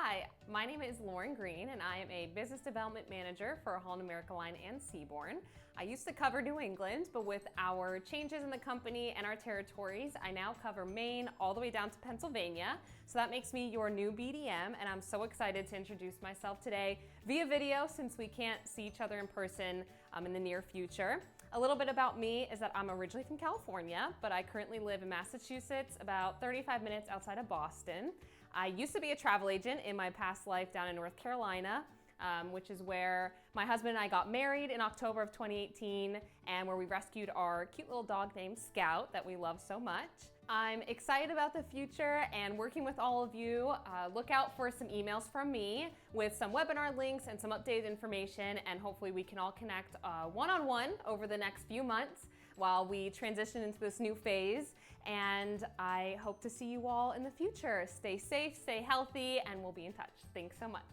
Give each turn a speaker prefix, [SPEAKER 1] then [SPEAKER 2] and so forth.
[SPEAKER 1] Hi, my name is Lauren Green and I am a business development manager for Holland America Line and Seabourn. I used to cover New England, but with our changes in the company and our territories, I now cover Maine all the way down to Pennsylvania. So that makes me your new BDM, and I'm so excited to introduce myself today via video since we can't see each other in person in the near future. A little bit about me is that I'm originally from California, but I currently live in Massachusetts, about 35 minutes outside of Boston. I used to be a travel agent in my past life down in North Carolina, which is where my husband and I got married in October of 2018 and where we rescued our cute little dog named Scout that we love so much. I'm excited about the future and working with all of you. Look out for some emails from me with some webinar links and some updated information, and hopefully we can all connect one-on-one over the next few months while we transition into this new phase. And I hope to see you all in the future. Stay safe, stay healthy, and we'll be in touch. Thanks so much.